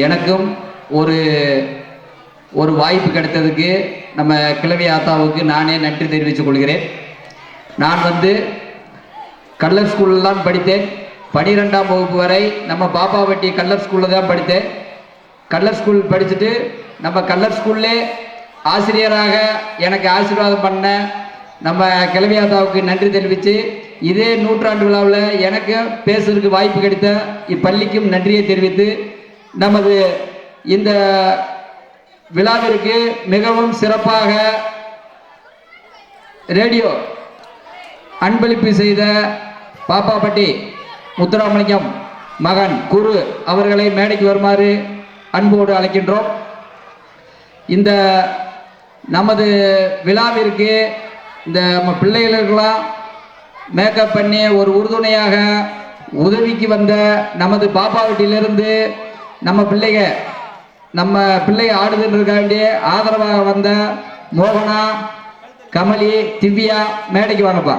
எனக்கும் ஒரு வாய்ப்பு கிடைத்ததுக்கு நம்ம கிழவி ஆத்தாவுக்கு நானே நன்றி தெரிவித்துக் கொள்கிறேன். நான் வந்து கல்லர் ஸ்கூலில் தான் படித்தேன். 12ஆம் வகுப்பு வரை நம்ம பாப்பாவட்டி கல்லர் ஸ்கூலில் தான் படித்தேன். கல்லர் ஸ்கூல் படிச்சுட்டு நம்ம கல்லர் ஸ்கூல்லே ஆசிரியராக எனக்கு ஆசீர்வாதம் பண்ண நம்ம கிளவியாதாவுக்கு நன்றி தெரிவித்து, இதே 100ஆண்டு விழாவில் எனக்கு பேசுறதுக்கு வாய்ப்பு கிடைத்த இப்பள்ளிக்கும் நன்றியை தெரிவித்து, நமது இந்த விழாவிற்கு மிகவும் சிறப்பாக ரேடியோ அன்பளிப்பு செய்த பாப்பாப்பட்டி முத்துராமலிங்கம் மகன் குரு அவர்களை மேடைக்கு வருமாறு அன்போடு அழைக்கின்றோம். இந்த நமது விழாவிற்கு இந்த நம்ம பிள்ளைகளுக்கெல்லாம் மேக்கப் பண்ணி ஒரு உறுதுணையாக உதவிக்கு வந்த நமது பாப்பாவட்டியிலிருந்து நம்ம பிள்ளை ஆடுதுன்றதுக்காண்டி ஆதரவாக வந்த மோகனா, கமலி, திவ்யா மேடைக்கு வாங்கப்பா.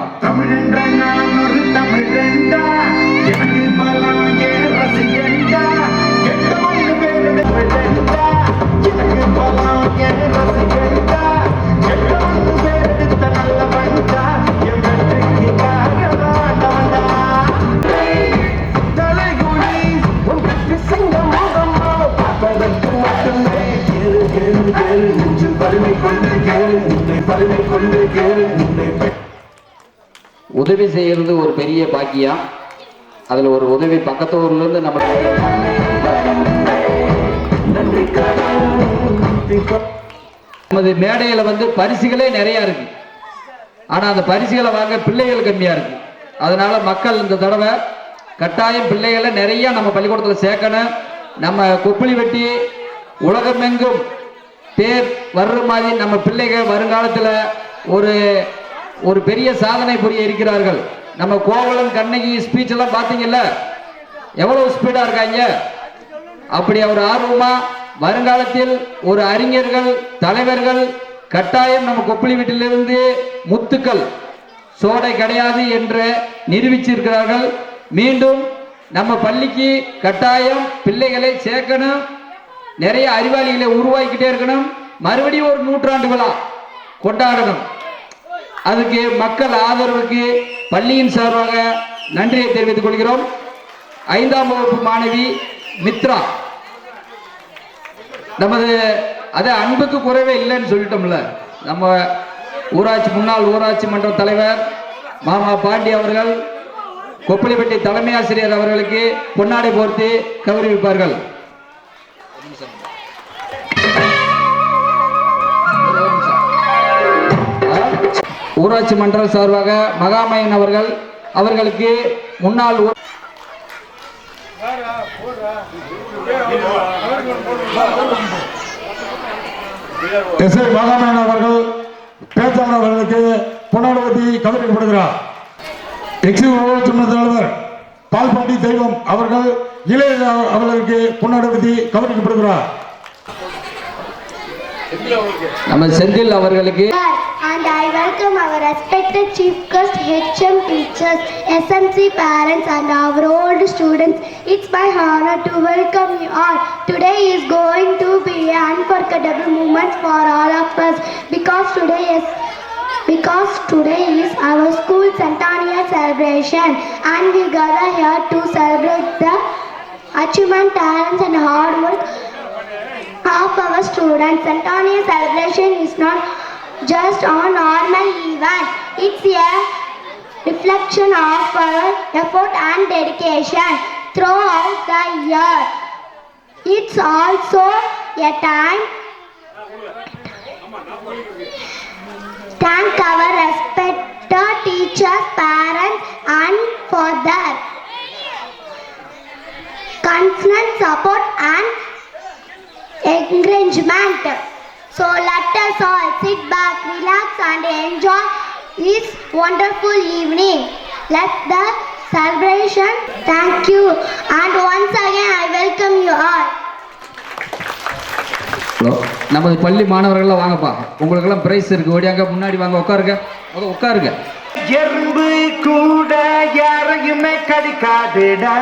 உதவி செய்யறது ஒரு பெரிய பாக்கியம். அதுல ஒரு உதவி பக்கத்து ஊர்ல இருந்து நமது மேடையில வந்து பரிசுகளே நிறைய இருக்கு. ஆனா அந்த பரிசுகளை வாங்க பிள்ளைகள் கம்மியா இருக்கு. அதனால மக்கள் இந்த தடவை கட்டாயம் பிள்ளைகளை நிறைய நம்ம பள்ளிக்கூடத்தில் சேர்க்கணும். நம்ம கொப்புளி வெட்டி உலகமெங்கும் பேர் வர்ற மாதிரி நம்ம பிள்ளைகள் வருங்காலத்தில் ஒரு பெரிய சாதனை புரிய இருக்கிறார்கள். நம்ம கோவலன் கண்ணகி ஸ்பீச் எல்லாம் பார்த்தீங்கல்ல, எவ்வளவு ஸ்பீடா இருக்காங்க. அப்படி ஒரு ஆர்வமா வருங்காலத்தில் ஒரு அறிஞர்கள், தலைவர்கள் கட்டாயம் நம்ம கொப்புளி வீட்டிலிருந்து முத்துக்கள் சோடை கிடையாது என்று நிரூபிச்சிருக்கிறார்கள். மீண்டும் நம்ம பள்ளிக்கு கட்டாயம் பிள்ளைகளை சேர்க்கணும். நிறைய அறிவாளிகளை உருவாக்கிட்டே இருக்கணும். மறுபடியும் ஒரு 100ஆண்டு விழா கொண்டாடணும். அதுக்கு மக்கள் ஆதரவுக்கு பள்ளியின் சார்பாக நன்றியை தெரிவித்துக் கொள்கிறோம். 5ஆம் வகுப்பு மாணவி மித்ரா, நமது அன்புக்கு குறைவே இல்லைன்னு சொல்லிட்டோம்ல. நம்ம முன்னாள் ஊராட்சி மன்ற தலைவர் மாமா பாண்டி அவர்கள் கொப்பளிப்பட்டி தலைமை ஆசிரியர் அவர்களுக்கு பொன்னாடை போர்த்தி கௌரவிப்பார்கள். ஊராட்சி மன்ற சார்பாக மகாமயன் அவர்களுக்கு முன்னாள் எஸ்ஐ மகாமயன் அவர்கள் பேச்சாளர் அவர்களுக்கு பொன்னாடி கௌரவிக்கப்படுகிறார். ஊராட்சி மன்ற தலைவர் பால்பாண்டி தெய்வம் அவர்கள் இளைய அவர்களுக்கு பொன்னாடி கௌரவிக்கப்படுகிறார். நம்ம செந்தில் அவர்களுக்கு. And I welcome our respected chief guest, HM teachers, SMC parents and our old students. It's my honor to welcome you all. Today is going to be an unforgettable moment for all of us because today is our school centennial celebration and we gather here to celebrate the achievement, talents and hard work of our students. Centennial celebration is not just a normal event. It's a reflection of our effort and dedication throughout the year. It's also a time thank our respected teachers, parents and for their constant support and encouragement. So let us all sit back, relax and enjoy this wonderful evening. Let the celebration. Thank you and once again I welcome you all. நமது பள்ளி மாணவர்கள் வாங்கப்பா, உங்களுக்கு எல்லாம் price இருக்கு. ஓடியாங்க முன்னாடி வாங்க, உட்காருங்க. உட்காருங்க. எறும்பு கூட யாரையுமே கடிக்காதுடா.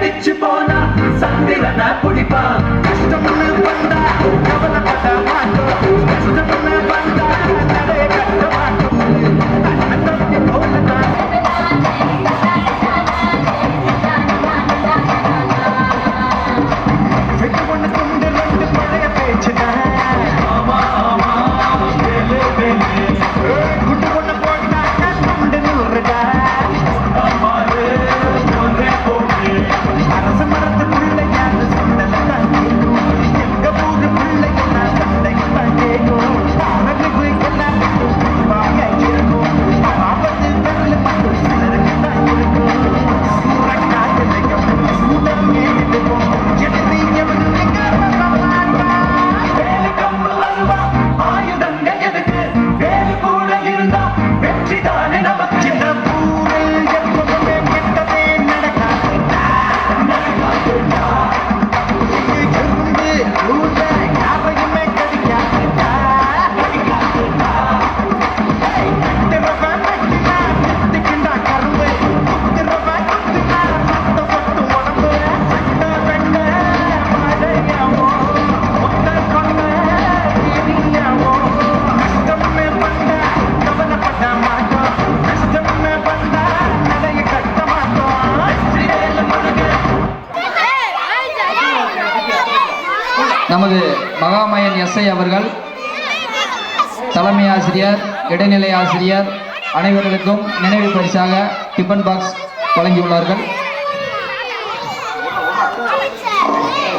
அடிச்சு போனா சந்திரனை பிடிப்பான் கஷ்டம்னு வந்தா கவலைப்பட மாட்டோம் கஷ்டம்னு வந்தா நடைய கட்ட மாட்டோம் அண்ணன் தம்பி போலதான் வெட்டு பொண்ணு கொண்டு ரெண்டு பழைய பேச்சுதான் குட்டு பொண்ணு போட்டா கொண்டு நூறுடா அரச மரத்து பிள்ளையான சொந்தத்தான் எங்க ஊரு பிள்ளைகள் சண்டைத்தான் கேட்கும் அவனுக்கு எல்லாத்துக்கும் வாங்க இருக்கும் ஆபத்து பெருள் மட்டும் சிலருக்கு தான் இருக்கும் சூறக்காட்டுலையும் சூடம் இருக்கும் எதிரி எவனும் ஆயுதங்க எதுக்கு வேறு கூட இருந்தா வெற்றி தானே நமக்கு சின்ன பூவில் எப்பவுமே கெட்டதே நடக்காது யாரையுமே கடிக்காதுடா கரும்பு சத்த பட்டு உடம்பு சட்ட வெட்ட மழையாவோ ஒத்த கொண்ட எரியாவோ கஷ்டமே வந்தா கவலைப்பட மாட்டோம் கஷ்டமே வந்தா நடைய கட்ட மாட்டோம் நமது மகாமயன் எஸ்ஐ அவர்கள் தலைமை ஆசிரியர் இடைநிலை ஆசிரியர் அனைவர்களுக்கும் நினைவு பரிசாக டிபன் பாக்ஸ் வழங்கியுள்ளார்கள்.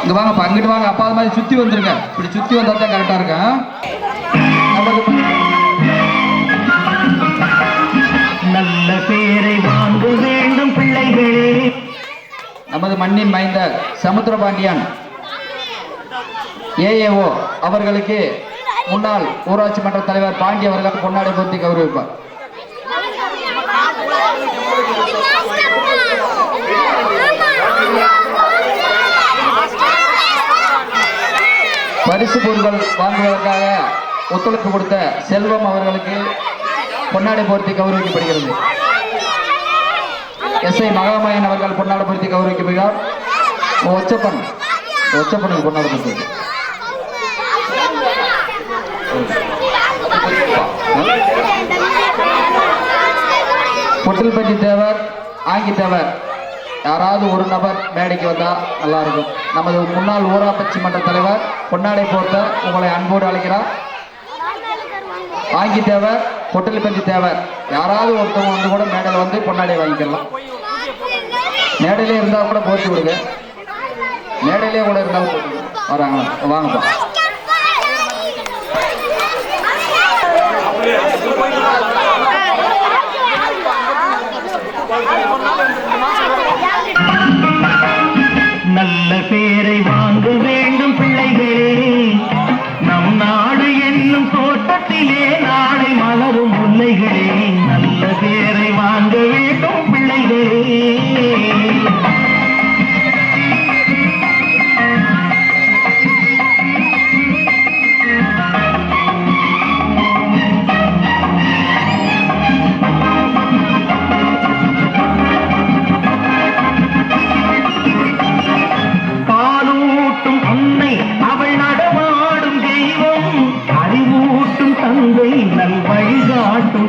இங்க வாங்க, அங்கிட்டு வாங்க, அப்பா அது மாதிரி சுத்தி வந்துருங்க. இப்படி சுத்தி வந்தா தான் கரெக்டா இருக்கும். நல்ல பேரை வாங்க வேண்டும் பிள்ளைகளே. நமது மண்ணின் மைந்தர் சமுத்திரபாண்டியன் ஏஏஓ அவர்களுக்கு முன்னாள் ஊராட்சி மன்ற தலைவர் பாண்டி அவர்கள் பொன்னாடை போர்த்தி கௌரவிப்பார். பரிசு பொருட்கள் வாங்குவதற்காக ஒத்துழைப்பு கொடுத்த செல்வம் அவர்களுக்கு பொன்னாடை போர்த்தி கௌரவிக்கப்படுகிறது. எஸ்ஐ மகாமயன் அவர்கள் பொன்னாடை போர்த்தி கௌரவிக்கப்படுகிறார். ஒச்சப்பனுக்கு பொன்னாடை போர்த்தி பொட்டில்பட்டி தேவர், ஆங்கி தேவர், யாராவது ஒரு நபர் மேடைக்கு வந்தா நல்லா இருக்கும். நமது முன்னாள் ஊராட்சி மன்ற தலைவர் பொன்னாடை போர்த்த உங்களை அன்போடு அழைக்கிறார். ஆங்கி தேவர், பொட்டில்பட்டி தேவர், யாராவது ஒருத்தவங்க வந்து கூட மேடையில் வந்து பொன்னாடை வாங்கிக்கலாம். மேடையிலே இருந்தால் கூட போர்த்தி விடுங்க. மேடையிலே கூட இருந்தாலும் போட்டு வராங்களா, வாங்கப்பா. நல்ல பேரை வாங்க வேண்டும் பிள்ளைகளே. நம் நாடு என்னும் தோட்டத்திலே நாளை மலரும் முல்லைகளே. நல்ல பேரை வாங்க வேண்டும் பிள்ளைகளே.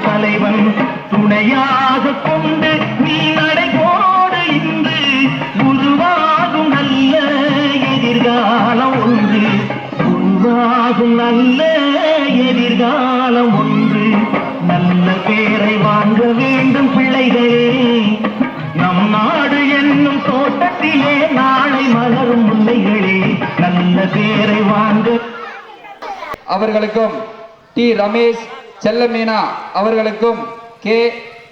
தலைவன் துணையாக கொண்டு நீ நடைபோடு இன்று உருவாகும் நல்ல எதிர்காலம் ஒன்று. உருவாகும் நல்ல எதிர்காலம் ஒன்று. நல்ல பேரை வாங்க வேண்டும் பிள்ளைகளே. நம் நாடு என்னும் தோட்டத்திலே நாளை மலரும் முல்லைகளே. நல்ல பேரை வாங்க. அவர்களுக்கும் டி ரமேஷ் செல்லமீனா அவர்களுக்கும் கே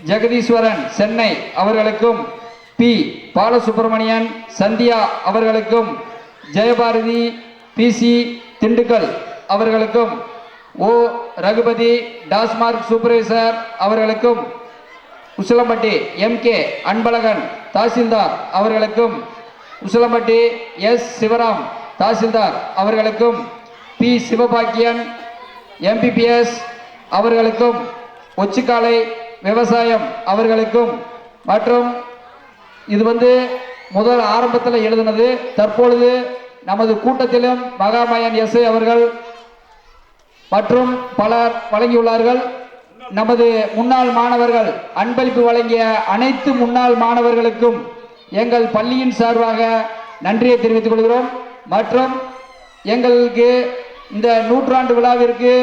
ஜெகதீஸ்வரன் சென்னை அவர்களுக்கும் பி பாலசுப்ரமணியன் சந்தியா அவர்களுக்கும் ஜெயபாரதி பிசி திண்டுக்கல் அவர்களுக்கும் ஓ ரகுபதி டாஸ்மார்க் சூப்பர்வைசர் அவர்களுக்கும் உசிலம்பட்டி எம்கே அன்பழகன் தாசில்தார் அவர்களுக்கும் உசிலம்பட்டி எஸ் சிவராம் தாசில்தார் அவர்களுக்கும் பி சிவபாக்கியன் எம்பிபிஎஸ் அவர்களுக்கும் ஒச்சிக்காலை விவசாயம் அவர்களுக்கும் மற்றும் இது முதல் ஆரம்பத்தில் எழுதினது. தற்பொழுது நமது கூட்டத்திலும் மகாமயன் எஸ்ஐ அவர்கள் மற்றும் பலர் வழங்கியுள்ளார்கள். நமது முன்னாள் மாணவர்கள் அன்பளிப்பு வழங்கிய அனைத்து முன்னாள் மாணவர்களுக்கும் எங்கள் பள்ளியின் சார்பாக நன்றியை தெரிவித்துக் கொள்கிறோம். மற்றும் எங்களுக்கு இந்த நூற்றாண்டு விழாவிற்கு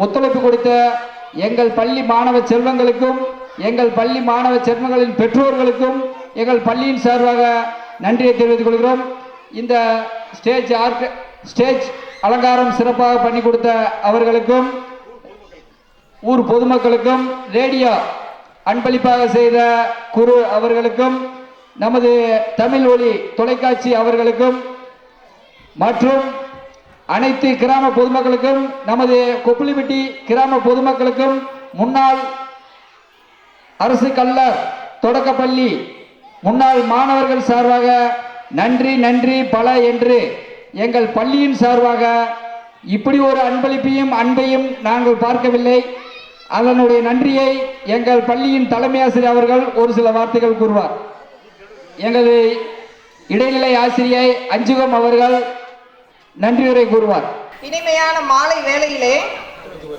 ஒத்துழைப்பு கொடுத்த எங்கள் பள்ளி மாணவ செல்வங்களுக்கும் எங்கள் பள்ளி மாணவ செல்வங்களின் பெற்றோர்களுக்கும் எங்கள் பள்ளியின் சார்பாக நன்றியை தெரிவித்துக் கொள்கிறோம். இந்த ஸ்டேஜ் அலங்காரம் சிறப்பாக பண்ணி கொடுத்த அவர்களுக்கும் ஊர் பொதுமக்களுக்கும் ரேடியோ அன்பளிப்பாக செய்த குரு அவர்களுக்கும் நமது தமிழ் ஒளி தொலைக்காட்சி அவர்களுக்கும் மற்றும் அனைத்து கிராம பொதுமக்களுக்கும் நமது கொப்புளிப்பட்டி கிராம பொதுமக்களுக்கும் முன்னாள் அரசு கல்லர் தொடக்கப்பள்ளி முன்னாள் மாணவர்கள் சார்பாக நன்றி நன்றி பல என்று எங்கள் பள்ளியின் சார்பாக இப்படி ஒரு அன்பளிப்பையும் அன்பையும் நாங்கள் பார்க்கவில்லை. அதனுடைய நன்றியை எங்கள் பள்ளியின் தலைமை ஆசிரியர் அவர்கள் ஒரு சில வார்த்தைகள் கூறுவார். எங்களது இடைநிலை ஆசிரியை அஞ்சுகம் அவர்கள் நன்றியுரை கூறுவார். இனிமையான மாலை வேளையிலே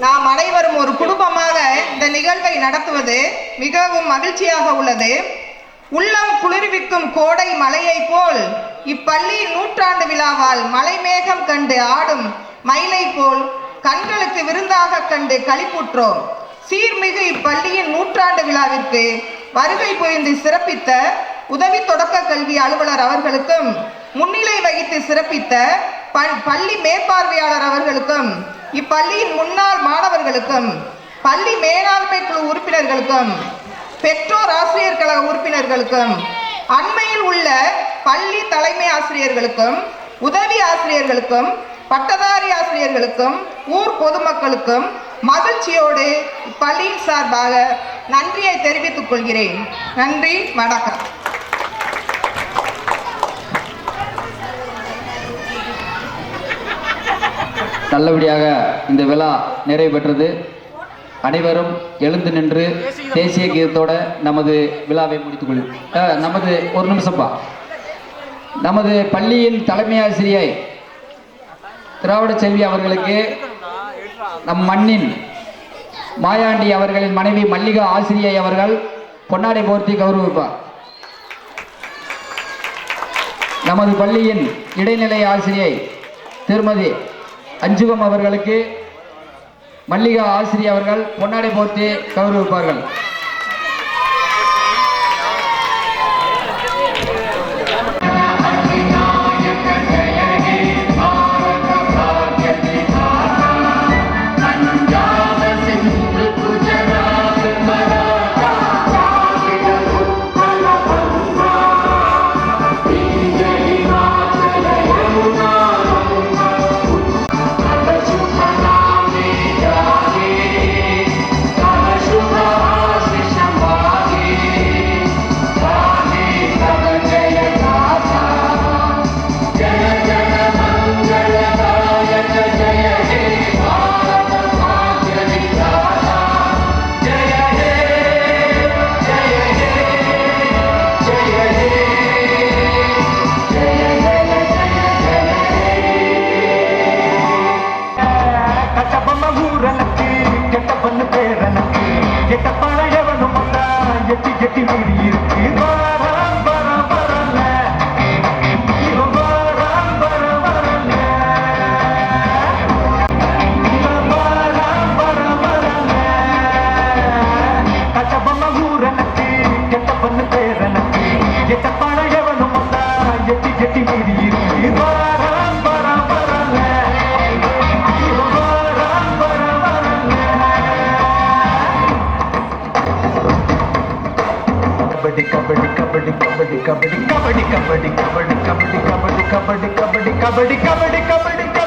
நாம் அனைவரும் ஒரு குடும்பமாக இந்த நிகழ்வை நடத்துவது மிகவும் மகிழ்ச்சியாக உள்ளது. உள்ளம் குளிர்விக்கும் கோடை மலையை போல் இப்பள்ளியின் நூற்றாண்டு விழாவால் மலைமேகம் கண்டு ஆடும் மயிலை போல் கண்களுக்கு விருந்தாக கண்டு களிப்புற்றோம். சீர்மிகு இப்பள்ளியின் நூற்றாண்டு விழாவிற்கு வருகை புரிந்து சிறப்பித்த உதவி தொடக்க கல்வி அலுவலர் அவர்களுக்கும் முன்னிலை வகித்து சிறப்பித்த பள்ளி மேற்பார்வையாளர் அவர்களுக்கும் இப்பள்ளியின் முன்னாள் மாணவர்களுக்கும் பள்ளி மேலாண்மை குழு உறுப்பினர்களுக்கும் பெற்றோர் ஆசிரியர் கழக உறுப்பினர்களுக்கும் அண்மையில் உள்ள பள்ளி தலைமை ஆசிரியர்களுக்கும் உதவி ஆசிரியர்களுக்கும் பட்டதாரி ஆசிரியர்களுக்கும் ஊர் பொதுமக்களுக்கும் மகிழ்ச்சியோடு இப்பள்ளியின் சார்பாக நன்றியை தெரிவித்துக் கொள்கிறேன். நன்றி, வணக்கம். நல்லபடியாக இந்த விழா நிறைவு பெற்றது. அனைவரும் எழுந்து நின்று தேசிய கீதத்தோட நமது விழாவை முடித்துக் கொள்ளும். நமது ஒரு நிமிஷம்பா. நமது பள்ளியின் தலைமை ஆசிரியை திராவிட செல்வி அவர்களுக்கு நம் மண்ணின் மாயாண்டி அவர்களின் மனைவி மல்லிகா ஆசிரியை அவர்கள் பொன்னாடை போர்த்தி கௌரவிப்பார். நமது பள்ளியின் இடைநிலை ஆசிரியை திருமதி அஞ்சுகம் அவர்களுக்கு மல்லிகா ஆசிரியர் அவர்கள் பொன்னாடை போர்த்தி கௌரவிப்பார்கள். kabaddi kabaddi kabaddi kabaddi kabaddi kabaddi kabaddi kabaddi kabaddi kabaddi kabaddi